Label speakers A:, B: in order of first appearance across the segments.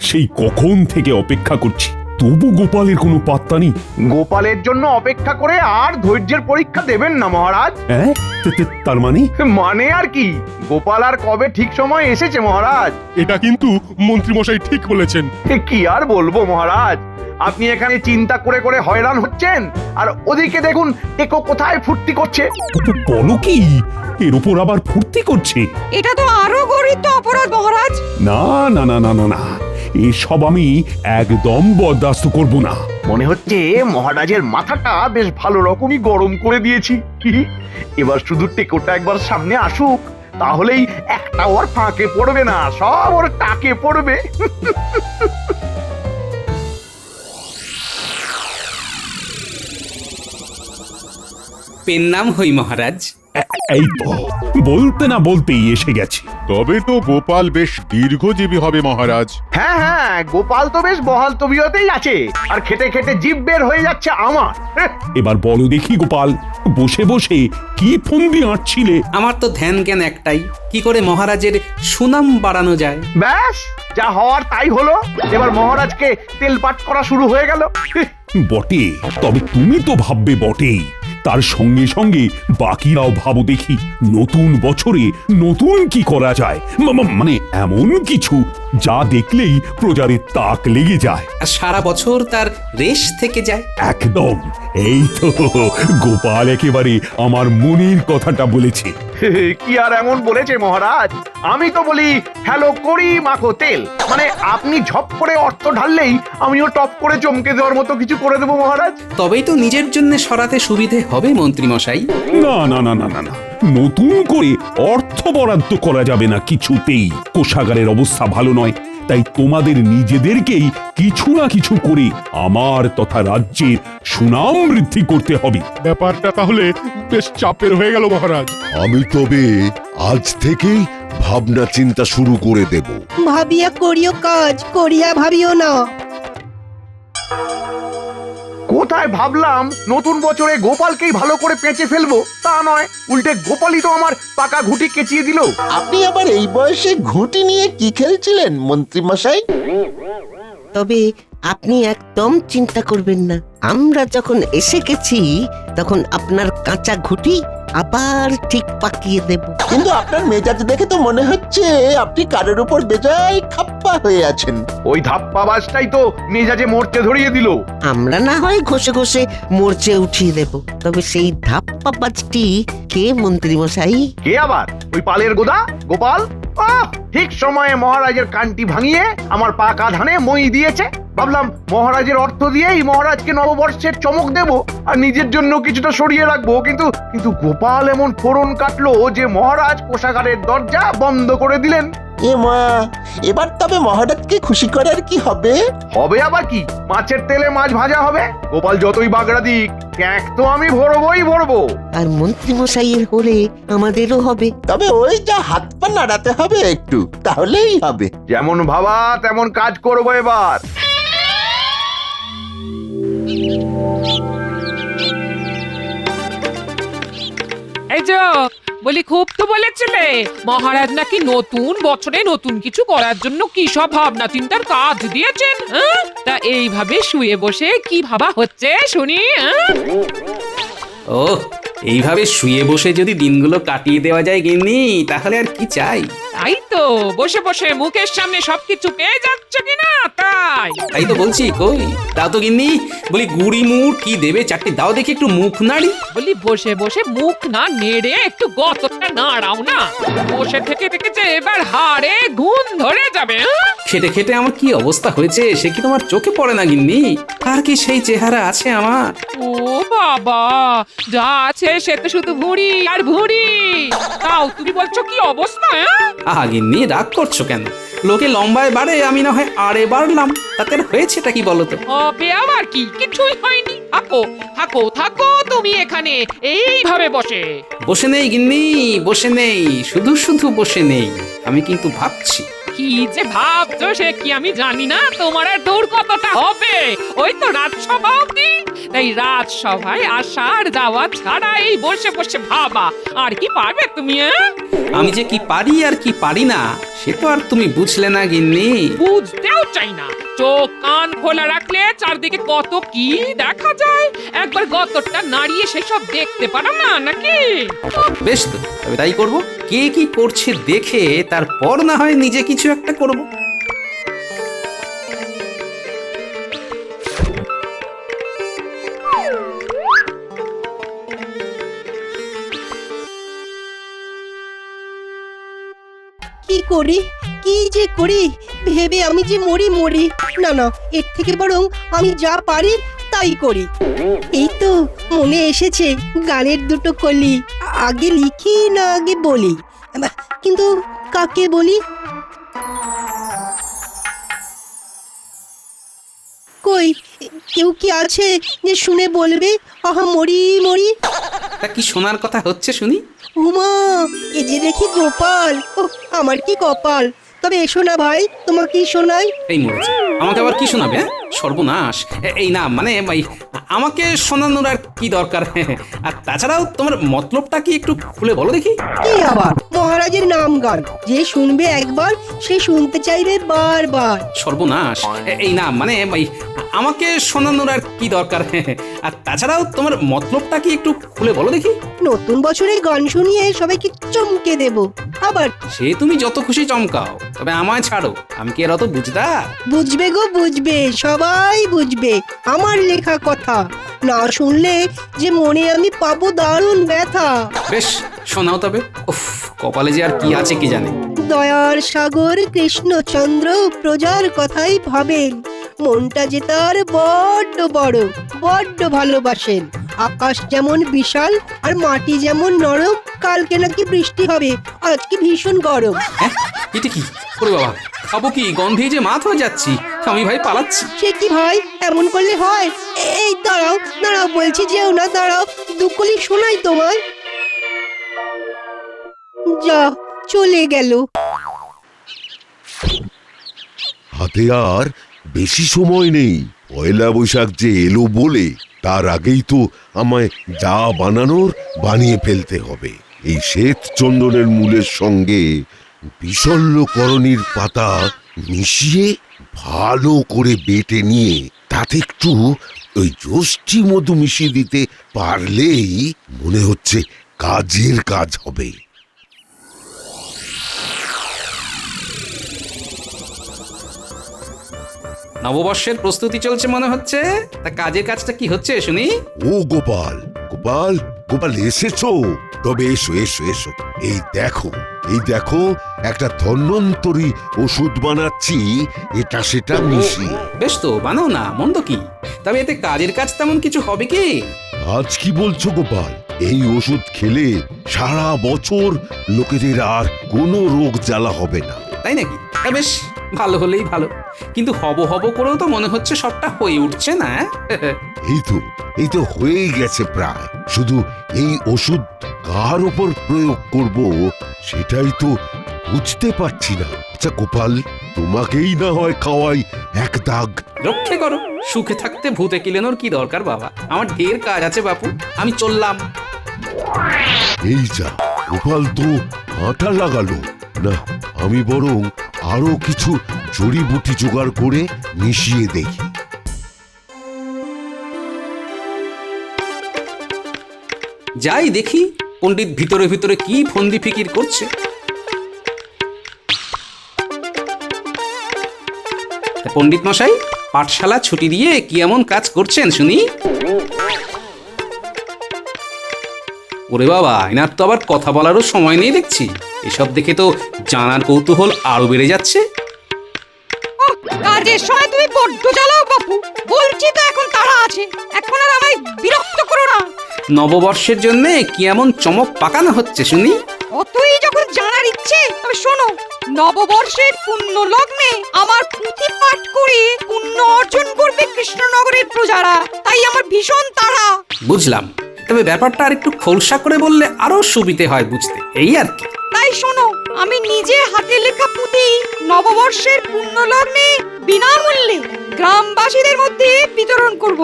A: সেই কখন থেকে অপেক্ষা করছি, তবু গোপালের কোনো পাত্তা নেই।
B: গোপালের জন্য অপেক্ষা করে আর ধৈর্যের পরীক্ষা দেবেন না মহারাজ।
A: হ্যাঁ, তার মানে?
B: মানে আর কি, গোপাল আর কবে ঠিক সময় এসেছে মহারাজ।
C: এটা কিন্তু মন্ত্রীমশাই ঠিক বলেছেন।
B: কি আর বলবো মহারাজ, আপনি এখানে চিন্তা করে করে হয়রান হচ্ছেন, আর ওদিকে দেখুন টেকো কোথায় ফুর্তি করছে।
A: বলো কি, এর উপর আবার ফুর্তি করছে?
D: এটা তো আরো গরিত অপরাধ মহারাজ।
A: না না না না না না, এসব আমি একদম বরদাস্ত করব না।
B: মনে হচ্ছে মহারাজের মাথাটা বেশ ভালো রকমই গরম করে দিয়েছি। এবার শুধু টেকোটা একবার সামনে আসুক, তাহলেই একটা ওর ফাঁকে পড়বে না, সব ওর টাকে পড়বে।
E: পেন নাম হই মহারাজ।
A: এই তো বলতে না বলতেই এসে গেছে।
C: তবে তো গোপাল বেশ দীর্ঘজীবী হবে মহারাজ।
B: হ্যাঁ হ্যাঁ, গোপাল তো বেশ বহাল তবিয়তেই আছে, আর খেটে খেটে জিভ বের হয়ে যাচ্ছে আমার।
A: এবার বলো দেখি গোপাল, বসে বসে কি ফন্দি আঁটছিলে?
E: আমার তো ধ্যান জ্ঞান একটাই, কি করে মহারাজের সুনাম বাড়ানো যায়।
B: ব্যাস, যা হওয়ার তাই হলো। এবার মহারাজকে তেলপাট করা শুরু হয়ে গেল।
A: বটে, তবে তুমি তো ভাববে বটেই, তার সঙ্গে সঙ্গে বাকিরাও ভাবো দেখি, নতুন বছরে নতুন কি করা যায়, মানে এমন কিছু যা দেখলেই প্রজারের তাক লেগে যায়,
E: আর সারা বছর তার রেশ থেকে যায়।
A: একদম। এই তো গোপাল একেবারে আমার মনের কথাটা বলেছে।
B: কি আর এমন বলেছে মহারাজ, আমি তো বলি হ্যালো করি মাখো তেল, মানে আপনি ঝপ করে অর্থ ঢাললেই আমিও টপ করে চমকে দেওয়ার মতো কিছু করে দেবো মহারাজ।
E: তবেই তো নিজের জন্য সরাতে সুবিধে হবে মন্ত্রী মশাই।
A: না না না না না না, নতুন করে অর্থ বরাদ্দ করা যাবে না কিছুতেই। কোষাগারের অবস্থা ভালো নয়, তাই তোমাদের নিজেদেরকেই কিছু না কিছু করে আমার তথা রাজ্যের সুনাম বৃদ্ধি করতে হবে।
C: ব্যাপারটা তাহলে বেশ চাপের হয়ে গেল মহারাজ।
F: আমি তবে আজ থেকেই ভাবনা চিন্তা শুরু করে দেব।
G: ভাবিয়া করিও কাজ, করিয়া ভাবিও না।
B: কোথায় ভাবলাম নতুন বছরে গোপালকেই ভালো করে পেঁচে ফেলবো, তা নয়, উল্টে গোপালই তো আমার পাকা ঘুঁটি কেচিয়ে দিল।
H: আপনি আবার এই বয়সে ঘুঁটি নিয়ে কি খেলছিলেন মন্ত্রী মশাই?
G: তবে আপনি একদম চিন্তা করবেন না, আমরা যখন এসে গেছি তখন আপনার কাঁচা ঘুঁটি আবার ঠিক পাকিয়ে দেব।
H: কিন্তু আপনার মেজাজ দেখে তো মনে হচ্ছে আপনি কারোর উপর বেজায় খাপ্পা হয়ে আছেন।
B: ওই ধাপ্পাবাজটাই তো মেজাজে মরচে ধরিয়ে দিল।
G: আমরা না হয় ঘষে ঘষে মরচে উঠিয়ে দেব, তবে সেই ধাপ্পাবাজটি কে মন্ত্রী মশাই?
B: কে আবার? ওই পালের গোদা গোপাল। ঠিক সময়ে মহারাজের কানটি ভাঙিয়ে আমার পাকা ধানে মই দিয়েছে। ভাবলাম মহারাজের অর্থ দিয়েই মহারাজকে নববর্ষের চমক দেব আর নিজের জন্য কিছুটা সরিয়ে রাখবো, কিন্তু গোপাল এমন ফোড়ন কাটলো যে মহারাজ কোষাগারের দরজা বন্ধ করে দিলেন।
H: এ মা, এবার তবে মহারাজকে খুশি করার কি হবে?
B: হবে আবার কি, মাছের তেলে মাছ ভাজা হবে। গোপাল যতই বাগড়া দিক, ট্যাঁক তো আমি ভরবই ভরবো।
G: আর মন্ত্রী মশাইয়ের হলে আমাদেরও হবে।
H: তবে ওই যা হাত পা নাড়াতে হবে একটু, তাহলেই হবে।
B: যেমন ভাবা তেমন কাজ করবো এবার।
I: এই যে বলি, খুব তো বলেছিলে মহারাজ নাকি নতুন বছরে নতুন কিছু করার জন্য কি সব ভাবনা চিন্তার কাজ দিয়েছেন। তা এইভাবে শুয়ে বসে কি ভাবা হচ্ছে শুনি।
E: ও, এইভাবে শুয়ে বসে যদি দিনগুলো কাটিয়ে দেওয়া যায় গিন্নি, তাহলে আর কি চাই।
I: তাই তো, বসে বসে মুখের সামনে সবকিছু পেয়ে যাচ্ছে কিনা তাই।
E: তাই তো বলছি, কই দাও তো গিন্নি। বলি গুড়ি মুড় কি দেবে, চারটি দাও দেখি, একটু মুখ নাড়ি।
I: বলি বসে বসে মুখ না নেড়ে একটু গতটা নাড়াও না, বসে থেকে থেকে যে এবার হাড়ে ঘুম ধরে যাবে।
E: খেটে খেটে আমার কি অবস্থা হয়েছে সে কি তোমার চোখে পড়ে না গিন্নি? আর কি সেই চেহারা আছে আমার?
I: ও বাবা, যা আছে সে তো শুধু ভুঁড়ি আর ভুঁড়ি। তাও তুমি বলছো কি অবস্থা?
E: আহা গিন্নি, রাগ করছো কেন? লোকে লম্বায় বাড়ে, আমি না হয় আড়ে বাড়লাম, তাতে হয়েছেটা কি বলো তো?
I: হবে আবার কি, কিছুই হয়নি। থাকো থাকো থাকো তুমি এখানে এইভাবে বসে।
E: বসে নেই গিন্নি, বসে নেই, শুধু শুধু বসে নেই, আমি কিন্তু ভাবছি।
I: কি যে ভাবছো সে কি আমি জানি না, তোমার আর দূর কতটা হবে। ওই তো রাজসভা অবধি, তাই রাজসভায় আসার যাওয়া ছাড়া এই বসে বসে ভাবা আর কি পারবে তুমি?
E: আমি যে কি পারি আর কি পারি না সে তো আর তুমি বুঝলে না গিন্নি।
I: বুঝতেও চাই না, চোখ কান খোলা রাখলে চারদিকে কত কি দেখা যায়, একবার গতরটা নাড়িয়ে সেসব দেখতে পারো না নাকি?
E: বেশ তো, তবে তাই করব। কে কি করছে দেখে তারপর না হয় নিজে কিছু একটা করব।
J: কি করি কি যে করি ভেবে আমি যে মরি মরি। না না, এর থেকে বরং আমি যা পারি তাই করি। এই তো মনে এসেছে গানের দুটো কলি, আগে লিখি না আগে বলি, কিন্তু কাকে বলি? কই কেউ কি আছে যে শুনে বলবে আহা মরি মরি?
E: তা কি শোনার কথা হচ্ছে শুনি?
J: উমা, এ যে দেখি গোপাল। ও আমার কি কপাল। তবে এসো না ভাই, তোমাকেই শোনাই।
E: এই মরেছে, আমাকে আবার কি শোনাবে? সর্বনাশ। এই না মানে ভাই, আমাকে শোনানোর আর কি দরকার? আর তাছাড়াও তোমার মতলবটা কি একটু খুলে বলো দেখি।
J: কি আবার মহারাজের নাম গান, যে শুনবে একবার সে শুনতে চাইবে বারবার।
E: সর্বনাশ। এই না মানে ভাই, আমাকে শোনানোর আর কি দরকার? আর তাছাড়াও তোমার মতলবটা কি একটু খুলে বলো দেখি।
J: নতুন বছরে গান শুনিয়ে সবাইকে চমকে দেব। আবার
E: সে তুমি যত খুশি চমকাও, তবে আমায় ছাড়ো, আমি কি এর অত বুঝদার?
J: বুঝবে গো বুঝবে, সবাই বুঝবে আমার লেখা কথা। না শুনলে যে মনে আমি পাবো দারুণ ব্যথা।
E: বেশ শোনাও তবে। উফ, কপালে যে আর কি আছে কি জানে।
J: দয়ার সাগর কৃষ্ণচন্দ্র প্রজার কথাই ভাবেন, মনটা যে তার বড্ড বড়, বড্ড ভালোবাসেন। আকাশ যেমন বিশাল আর মাটি যেমন নরম, কালকে নাকি বৃষ্টি হবে, আজকে ভীষণ গরম।
E: হ্যাঁ, এটা কি? ওরে বাবা, খাবো কি? গন্ধে যে মাথ হয়ে যাচ্ছি, আমি ভাই পালাচ্ছি।
J: সে কি ভাই, এমন করলে হয়? এই দাঁড়াও দাঁড়াও বলছি, যেও না, দাঁড়াও, দুকলি শোনাই তোমায়। যা চলে গেল।
F: হাতে আর বেশি সময় নেই। পয়লা বৈশাখ যে এলো বলে তার আগেই তো আমায় যা বানানোর বানিয়ে ফেলতে হবে। এই শ্বেত চন্দনের মূলের সঙ্গে বিশল্যকরণীর পাতা মিশিয়ে ভালো করে বেটে নিয়ে তাতে একটু ওই যষ্টি মধু মিশিয়ে দিতে পারলেই মনে হচ্ছে কাজের কাজ হবে।
E: নববর্ষের প্রস্তুতি চলছে মনে হচ্ছে। তা কাজের কাজটা কি হচ্ছে শুনি?
F: ও গোপাল, গোপাল, গোপাল এসেছো? তবে এসো এসো এসো। এই দেখো একটা ধন্বন্তরী ওষুধ বানাচ্ছি, এটা সেটা মিশিয়ে।
E: বেশ তো, বানাও না, মন্দ কি। তবে এতে কাজের কাজ তেমন কিছু হবে কি?
F: আজ কি বলছো গোপাল? এই ওষুধ খেলে সারা বছর লোকেদের আর কোনো রোগ জ্বালা হবে না।
E: তাই নাকি? তা বেশ, ভালো হলেই ভালো। কিন্তু হব হব করেও তো মনে হচ্ছে সবটা হয়ে উঠছে না।
F: এই তো হয়ে গেছে প্রায়। শুধু এই ওষুধ কার উপর প্রয়োগ করব সেটাই তো বুঝতে পারছি না। আচ্ছা গোপাল, তোমাকেই না হয় খাওয়াই এক দাগ।
E: রক্ষে করো, সুখে থাকতে ভূতে কিলেনোর কি দরকার বাবা? আমার ঢের কাজ আছে বাপু, আমি চললাম।
F: এই যা, গোপাল তো আটা লাগালো না। আমি বরং আরো কিছু জড়িবুটি জোগাড় করে মিশিয়ে দেখি।
E: যাই দেখি পণ্ডিত ভিতরে ভিতরে কি ফন্দি ফিকির করছে। পণ্ডিত মশাই, পাঠশালা ছুটি দিয়ে কি এমন কাজ করছেন শুনি? ওরে বাবা, এনার তো আবার কথা বলারও সময় নেই দেখছি। এসব দেখে তো জানার কৌতূহল আরো বেড়ে যাচ্ছে।
D: কাজের সময় তুমি বড্ড জ্বালাও বাপু, বলছি তো এখন তারা আছে, এখন আর আমায় বিরক্ত করো না।
E: নববর্ষের জন্য কি এমন চমক পাকানো হচ্ছে শুনি?
D: অতই যখন জানার ইচ্ছে, তবে শোনো, নববর্ষের পুণ্য লগ্নে আমার পুঁথি পাঠ করে পুণ্য অর্জন করবে কৃষ্ণনগরের প্রজারা, তাই আমার ভীষণ তাড়া।
E: বুঝলাম, তবে ব্যাপারটা আর একটু খোলসা করে বললে আরো সুবিধে হয় বুঝতে, এই আর কি।
D: তাই শোনো, আমি নিজে হাতে লেখা পুঁথি নব নববর্ষের পুণ্য লগ্নে বিনামূল্যে গ্রামবাসীদের মধ্যে বিতরণ করব।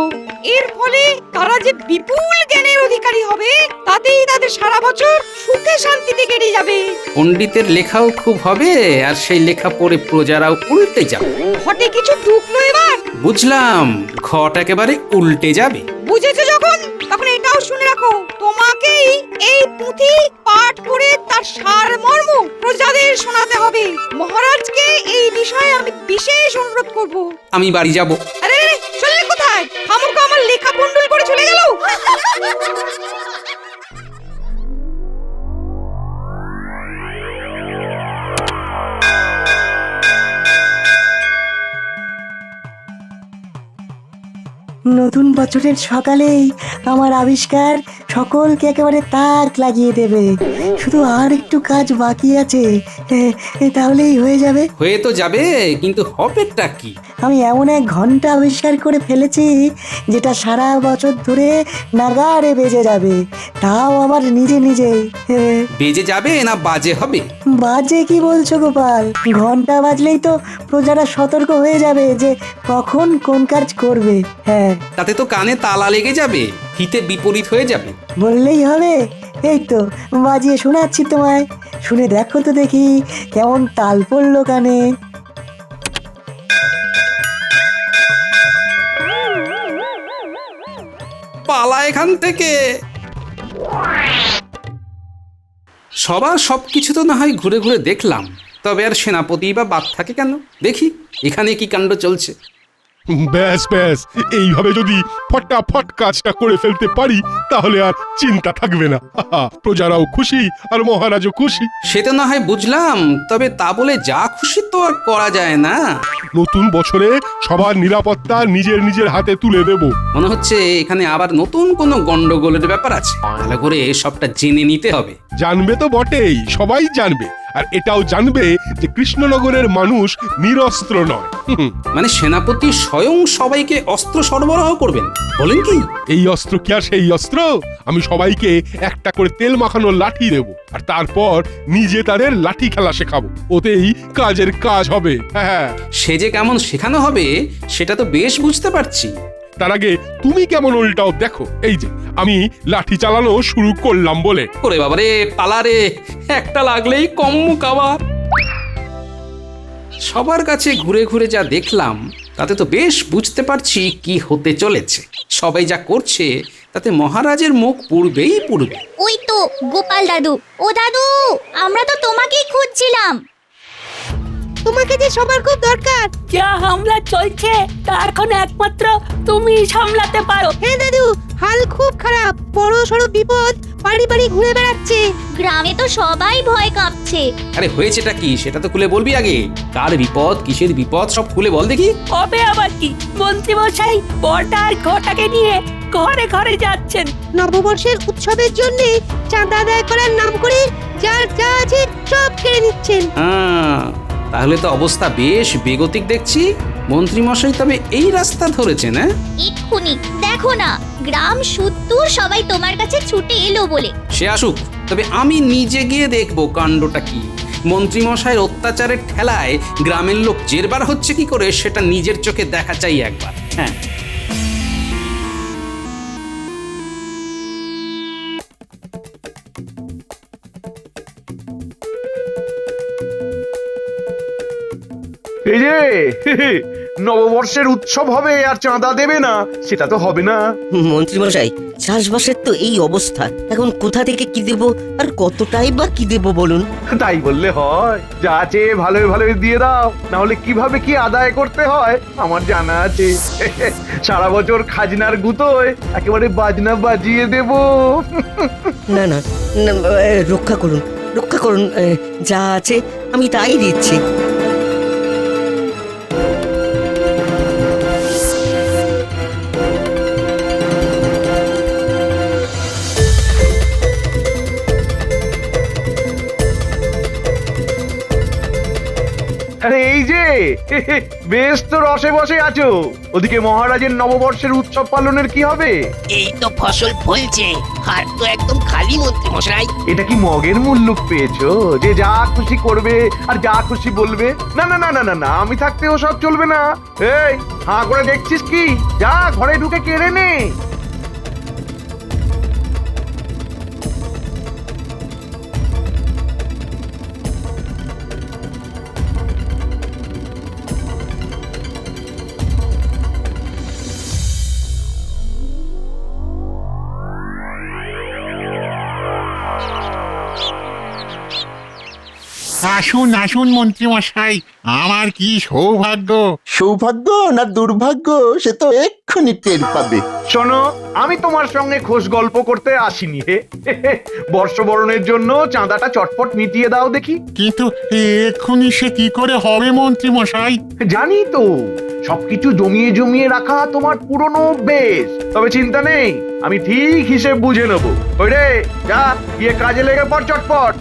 D: এর ফলে তারা যে বিপুল জ্ঞানের অধিকারী হবে, তাতেই তাদের সারা বছর সুখে শান্তিতে কেটে যাবে।
E: পণ্ডিতের লেখাও খুব হবে, আর সেই লেখা পড়ে প্রজারাও উল্টে যাবে।
D: ঘটে কিছু ঢুকলো এবার?
E: বুঝলাম, ঘট একেবারে উল্টে যাবে।
D: বুঝেছো যখন, তখন এটাও শুনে রাখো, তোমাকেই এই পুঁথি পাঠ করে তার সারমর্ম প্রজাদের শোনাতে হবে। মহারাজকে এই বিষয়ে আমি বিশেষ অনুরোধ করব।
E: আমি বাড়ি যাব।
D: আরে চললে কোথায়? খামোখা আমার লেখা বন্ডল করে চলে গেল।
J: নতুন বছরের সকালেই আমার আবিষ্কার সকলকে একেবারে তাক লাগিয়ে দেবে। শুধু আর একটু কাজ বাকি আছে, তাহলেই হয়ে যাবে।
E: হয়ে তো যাবে, কিন্তু হবেটা কি?
J: আমি এমন এক ঘন্টা আবিষ্কার করে ফেলেছি যেটা সারা বছর ধরে নাগাড়ে বেজে যাবে, তাও আবার নিজে নিজে।
E: বেজে যাবে না বাজে হবে?
J: বাজে কি বলছো গোপাল? ঘন্টা বাজলেই তো প্রজারা সতর্ক হয়ে যাবে যে কখন কোন কাজ করবে। হ্যাঁ,
E: তাতে তো কানে তালা লেগে যাবে, হিতে বিপরীত হয়ে যাবে।
J: বললেই হবে। এই তো বাজিয়ে শোনাচ্ছি তোমায়, শুনে দেখো তো দেখি কেমন তাল পড়লো কানে।
E: পালা এখান থেকে। সবার সবকিছু তো না হয় ঘুরে ঘুরে দেখলাম, তবে আর সেনাপতি বা বাদ থাকে কেন? দেখি এখানে কি কাণ্ড চলছে।
C: ব্যাস ব্যাস, এইভাবে যদি ফটাফট কাজটা করে ফেলতে পারি তাহলে আর চিন্তা থাকবে না। প্রজারাও খুশি আর মহারাজও খুশি।
E: সে তো না হয় বুঝলাম, তবে তা বলে যা খুশি তো আর করা যায় না।
C: নতুন বছরে সবার নিরাপত্তা নিজের নিজের হাতে তুলে দেব।
E: মনে হচ্ছে এখানে আবার নতুন কোনো গন্ডগোলের ব্যাপার আছে, ভালো করে সবটা জেনে নিতে হবে।
C: জানবে তো বটেই, সবাই জানবে। আর এটাও জানবে যে কৃষ্ণনগরের মানুষ নিরস্ত্র নয়।
E: মানে সেনাপতি স্বয়ং সবাইকে অস্ত্র সরবরাহ করবেন বলেন কি?
C: এই অস্ত্র কি আর সেই অস্ত্র? আমি সবাইকে একটা করে তেল মাখানো লাঠি দেব, আর তারপর নিজে তাদের লাঠি খেলা শেখাবো। ওতেই কাজের কাজ হবে। হ্যাঁ,
E: সে যে কেমন শেখানো হবে সেটা তো বেশ বুঝতে পারছি।
C: তার আগে তুমি কেমন উল্টাও দেখো। এই যে আমি লাঠি চালানো শুরু করলাম বলে।
E: ওরে বাবারে, পালারে, একটা লাগলেই কম কাবা। সবার কাছে ঘুরে ঘুরে যা দেখলাম তাতে তো বেশ বুঝতে পারছি কি হতে চলেছে। সবাই যা করছে তাতে মহারাজের মুখ পুড়বেই পুড়বে।
K: ওই তো গোপাল দাদু। ও দাদু, আমরা তো তোমাকেই খুঁজছিলাম।
J: তোমাকে যে সবার খুব দরকার।
L: যা হামলা চলছে তা এখন একমাত্র তুমি সামলাতে পারো।
J: হ্যাঁ দাদু, হাল খুব খারাপ। বড় সড়ো বিপদ বাড়ি বাড়ি ঘুরে বেড়াচ্ছে।
K: গ্রামে তো সবাই ভয় কাঁপছে।
E: আরে হয়েছেটা কি সেটা তো খুলে বলবি আগে। কার বিপদ, কিসের বিপদ, সব খুলে বল দেখি।
L: কবে আবার কি? মন্ত্রী মশাই বড়টা আর ঘটাকে নিয়ে ঘরে ঘরে যাচ্ছেন।
J: নববর্ষের উৎসবের জন্য চাঁদা আদায় করার নাম করে যার যা আছে সব কেড়ে নিচ্ছেন।
E: হ্যাঁ, তাহলে তো অবস্থা বেশ বেগতিক দেখছি। মন্ত্রী মশাই তবে এই রাস্তা ধরেছেন? হ্যাঁ,
K: এক্ষুনি দেখো না, গ্রাম সুত্তুর সবাই তোমার কাছে ছুটে এলো বলে।
E: সে আসুক, তবে আমি নিজে গিয়ে দেখবো কাণ্ডটা কি। মন্ত্রী মশাইয়ের অত্যাচারের ঠেলায় গ্রামের লোক জেরবার হচ্ছে কি করে সেটা নিজের চোখে দেখা চাই একবার। হ্যাঁ,
B: এই যে নববর্ষের উৎসব হবে আর চাঁদা দেবে না, সেটা তো হবে না।
G: মন্ত্রী মশাই, চাষবাসের তো এই অবস্থা, এখন কোথা থেকে কি দেব আর কতটাই বা কি দেব বলুন?
B: তাই বললে হয়? যা আছে ভালোই ভালোই দিয়ে দাও, না হলে কিভাবে কি আদায় করতে হয় আমার জানা আছে। সারা বছর খাজনার গুতোয় একেবারে বাজনা বাজিয়ে দেব।
G: না না না, রক্ষা করুন, রক্ষা করুন। যা আছে আমি তাই দিচ্ছি।
B: আরে এই যে বেশ তো রসে বসে আছো। ওদিকে মহারাজের নববর্ষের উৎসব পালনের কি হবে?
L: এই তো ফসল ফলছে, হাট তো একদম খালি মন্ত্রী মশাই।
B: এটা কি মগের মুল্লুক পেয়েছো যে যা খুশি করবে আর যা খুশি বলবে? না না না না না না, আমি থাকতে ও সব চলবে না। এই হাঁ করে দেখছিস কি? যা ঘরে ঢুকে কেড়ে নে।
M: আসুন আসুন মন্ত্রী মশাই, আমার কি সৌভাগ্য।
H: সৌভাগ্য না দুর্ভাগ্য সে তো এক্ষুনি টের পাবে।
B: শোনো, আমি তোমার সঙ্গে খোশ গল্প করতে আসিনি হে। বর্ষবরণের জন্য চাঁদাটা চটপট মিটিয়ে দাও দেখি।
M: কিন্তু এক্ষুনি সে কি করে হবে মন্ত্রী মশাই?
B: জানি তো, সবকিছু জমিয়ে জমিয়ে রাখা তোমার পুরনো অভ্যেস। তবে চিন্তা নেই, আমি ঠিক হিসেব বুঝে নেবো। ওই রে, যা গিয়ে কাজে লেগে পড় চটপট।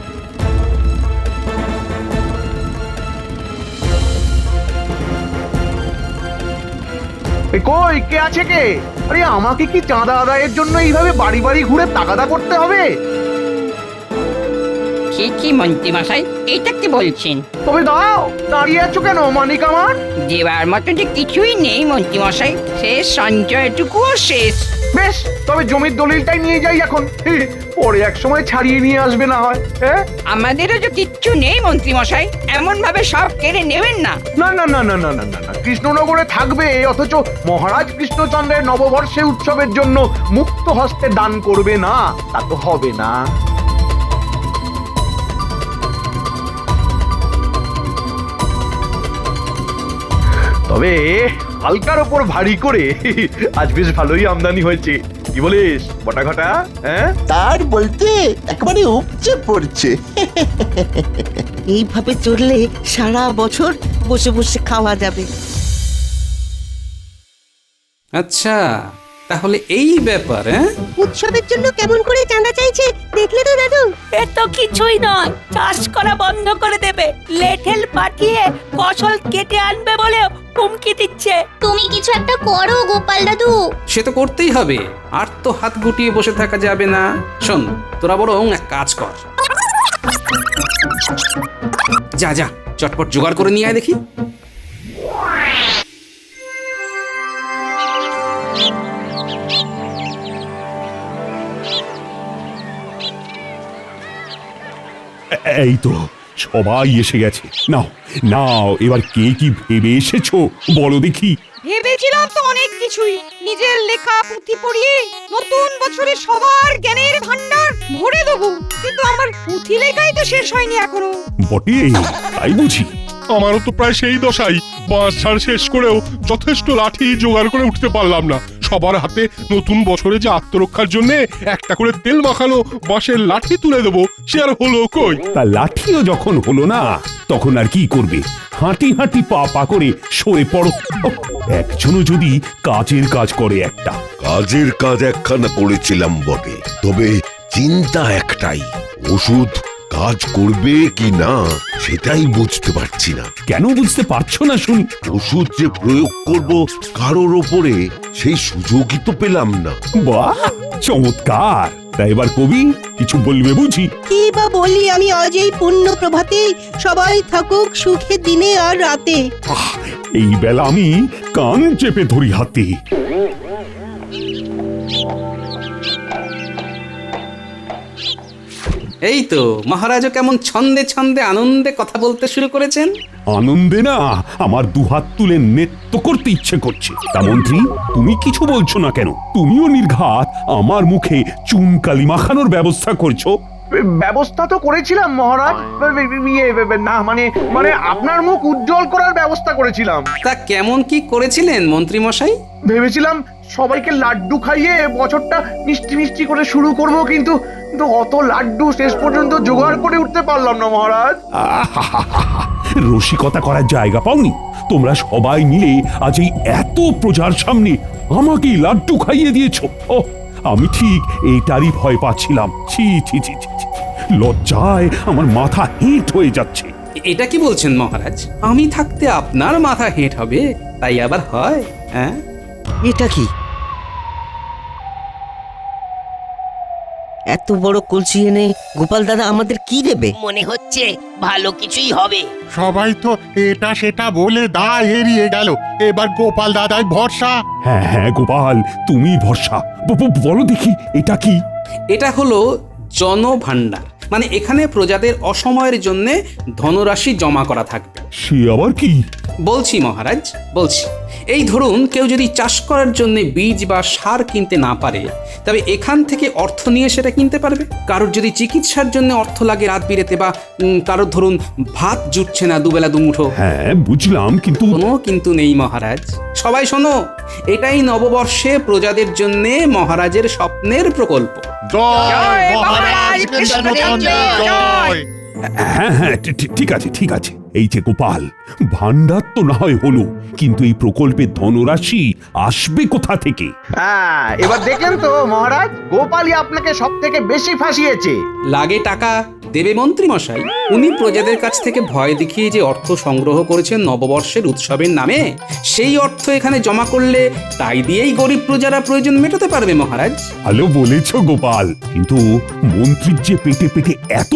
B: কই কে আছে কে? আরে আমাকে কি চাঁদা আদায়ের জন্য এইভাবে বাড়ি বাড়ি ঘুরে তাগাদা করতে হবে?
L: কি মন্ত্রী মশাই, এটা কি বলছেন?
B: তবে দাও, দাঁড়িয়ে আছো কেন মানিক আমার?
L: দেবার মতো যে কিছুই নেই মন্ত্রী মশাই, শেষ সঞ্চয়টুকুও শেষ।
B: বেশ, তবে জমির দলিলটাই নিয়ে যাই এখন। পরে এক সময় ছাড়িয়ে নিয়ে আসবে না হয়। হ্যাঁ,
L: আমাদেরও যে কিচ্ছু নেই মন্ত্রী মশাই, এমন ভাবে সব কেড়ে নেবেন না।
B: না না না না না না না না, কৃষ্ণনগরে থাকবে অথচ মহারাজ কৃষ্ণচন্দ্রের নববর্ষে উৎসবের জন্য মুক্ত হস্তে দান করবে না, তা তো হবে না। তবে হালকার ওপর ভারী করে আজ বেশ ভালোই আমদানি হয়েছে। কি বলিস বটা ঘটা? হ্যাঁ,
H: তার বলতে একেবারে উপচে পড়ছে।
G: এইভাবে চললে সারা বছর বসে বসে খাওয়া যাবে।
E: আচ্ছা, তাহলে এই ব্যাপার। হ্যাঁ,
J: উৎসবের জন্য কেমন করে চাঁদা চাইছে দেখলে তো দাদু?
L: এ তো কিছুই নয়, চাষ করা বন্ধ করে দেবে, লেঠেল পাঠিয়ে ফসল কেটে আনবে বলে হুমকি দিচ্ছে।
K: তুমি কিছু একটা করো গোপাল দাদু।
E: সে তো করতেই হবে, আর তো হাত গুটিয়ে বসে থাকা যাবে না। শোন, তোরা বরং এক কাজ কর, যা যা চটপট জোগাড় করে নিয়ে আয় দেখি।
A: এই তো সবাই এসে গেছে। নাও নাও, এবার কে কি ভেবে এসেছো বলো দেখি।
D: ভেবেছিলাম তো অনেক কিছুই, নিজের লেখা পুঁথি পড়িয়ে নতুন বছরে সবার জ্ঞানের ভান্ডার ভরে দেবো, কিন্তু আমার পুঁথি লেখাই তো শেষ হয়নি এখনো।
A: বটে, তাই বুঝি?
C: আমারও তো প্রায় সেই দশাই। বাঁশ ঝাড় শেষ করেও যথেষ্ট লাঠি জোগাড় করে উঠতে পারলাম না। সবার হাতে নতুন বছরে যে আত্মরক্ষার জন্য একটা করে তেল মাখানো বাঁশের লাঠি তুলে দেবো, সে আর হলো কই?
A: তা লাঠিও যখন হলো না, তখন আর কি করবে? হাঁটি হাঁটি পা পা করে সরে পড়ো। একজনও যদি কাজের কাজ করে একটা।
F: কাজের কাজ একখানা করেছিলাম বটে, তবে চিন্তা একটাই, ওষুধ কাজ করবে কি না সেটাই বুঝতে পারছি না।
A: কেন বুঝতে পারছো না শুনি?
F: ওষুধ যে প্রয়োগ করব কারোর ওপরে, সেই সুযোগই তো পেলাম না।
A: বাহ, চমৎকার! তা এবার কবি কিছু বলবে বুঝি?
J: কি বা বলি আমি, আজ এই পূর্ণ প্রভাতে সবাই থাকুক সুখে দিনে আর রাতে।
A: এই বেলা আমি কান চেপে ধরি হাতে।
E: এই তো মহারাজও কেমন ছন্দে ছন্দে আনন্দে কথা বলতে শুরু করেছেন।
A: আনন্দে না, আমার দুহাত তুলে নৃত্য করতে ইচ্ছে করছে। তা মন্ত্রী, তুমি কিছু বলছো না কেন? তুমিও নির্ঘাত আমার মুখে চুনকালি মাখানোর ব্যবস্থা করছো।
B: ব্যবস্থা তো করেছিলাম মহারাজ। না মানে মানে আপনার মুখ উজ্জ্বল করার ব্যবস্থা করেছিলাম।
E: তা কেমন কি করেছিলেন মন্ত্রী মশাই?
B: ভেবেছিলাম সবাইকে লাড্ডু খাইয়ে বছরটা মিষ্টি মিষ্টি করে শুরু করব, কিন্তু অত লাড্ডু শেষ পর্যন্ত জোগাড় করে উঠতে পারলাম না মহারাজ।
A: রসিকতা করার জায়গা পাওনি? তোমরা সবাই মিলে আজ এই এত প্রজার সামনে আমাকেই লাড্ডু খাইয়ে দিয়েছো। ও, আমি ঠিক এইটারই ভয় পাচ্ছিলাম। ছি ছি ছি ছি ছি, লজ্জায় আমার মাথা হিট হয়ে যাচ্ছে।
E: এটা কি বলছেন মহারাজ? আমি থাকতে আপনার মাথা হেঁট হবে, তাই আবার হয়? হ্যাঁ,
G: এটা কি? এত বড় কলসি এনে গোপাল দাদা আমাদের কি দেবে?
L: মনে হচ্ছে ভালো কিছুই হবে।
M: সবাই তো এটা সেটা বলে দায় এড়িয়ে গেল, এবার গোপাল দাদাই ভরসা।
A: হ্যাঁ হ্যাঁ গোপাল, তুমি ভরসা। বলো দেখি এটা কি?
E: এটা হলো জনভাণ্ডার। মানে এখানে প্রজাদের অসময়ের জন্য ধনরাশি জমা করা থাকবে।
A: সে আবার কি?
E: বলছি মহারাজ, বলছি। এই ধরুন কেউ যদি চাষ করার জন্য বীজ বা সার কিনতে না পারে, তবে এখান থেকে অর্থ নিয়ে সেটা কিনতে পারবে। কারোর যদি চিকিৎসার জন্য অর্থ লাগে রাত বিরেতে, বা কারোর ধরুন ভাত জুটছে না দুবেলা দুমুঠো।
A: হ্যাঁ বুঝলাম, কিন্তু
E: কোনো কিন্তু নেই মহারাজ। সবাই শোনো, এটাই নববর্ষে প্রজাদের জন্য মহারাজের স্বপ্নের প্রকল্প।
M: জয় মহারাজ কৃষ্ণচন্দ্র জয়।
A: হ্যাঁ হ্যাঁ ঠিক আছে ঠিক আছে। এই যে গোপাল, ভান্ডার তো না হয় হলো, কিন্তু এই প্রকল্পের ধনরাশি আসবে কোথা থেকে?
B: হ্যাঁ, এবার দেখলেন তো মহারাজ, গোপালই আপনাকে সব থেকে বেশি ফাঁসিয়েছে।
E: লাগে টাকা দেবে মন্ত্রী মশাই। উনি প্রজাদের কাছ থেকে ভয় দেখিয়ে যে অর্থ সংগ্রহ করেছেন নববর্ষের উৎসবের নামে, সেই অর্থ এখানে জমা করলে তাই দিয়েই গরিব প্রজারা প্রয়োজন মেটাতে পারবে মহারাজ।
A: ভালো বলেছ গোপাল, কিন্তু মন্ত্রীর যে পেটে পেটে এত,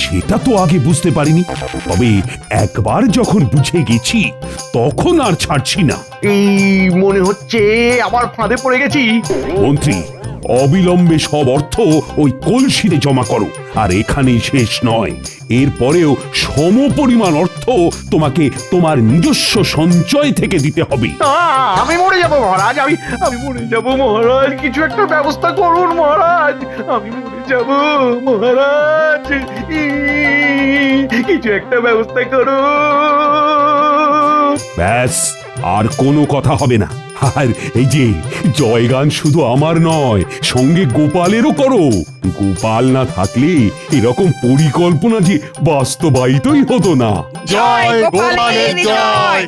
A: সেটা তো আগে বুঝতে পারিনি। তবে একবার যখন বুঝে গেছি, তখন আর ছাড়ছি না।
B: এই মনে হচ্ছে আবার ফাঁদে পড়ে গেছি।
A: মন্ত্রী, অবিলম্বে সব অর্থ ওই কলসিতে জমা করো। আর এখানেই শেষ নয়, এরপরেও সমপরিমাণ অর্থ তোমাকে তোমার নিজস্ব সঞ্চয় থেকে দিতে হবে।
B: আমি মরে যাব মহারাজ, আমি মরে যাব মহারাজ, কিছু একটা ব্যবস্থা করুন মহারাজ, আমি মরে যাব মহারাজ, কিছু একটা ব্যবস্থা করুন।
A: ব্যাস, আর কোনো কথা হবে না। আর এই যে জয়গান শুধু আমার নয়, সঙ্গে গোপালেরও করো। গোপাল না থাকলে এরকম পরিকল্পনা যে বাস্তবায়িতই হতো না।
M: জয় গোপালের জয়।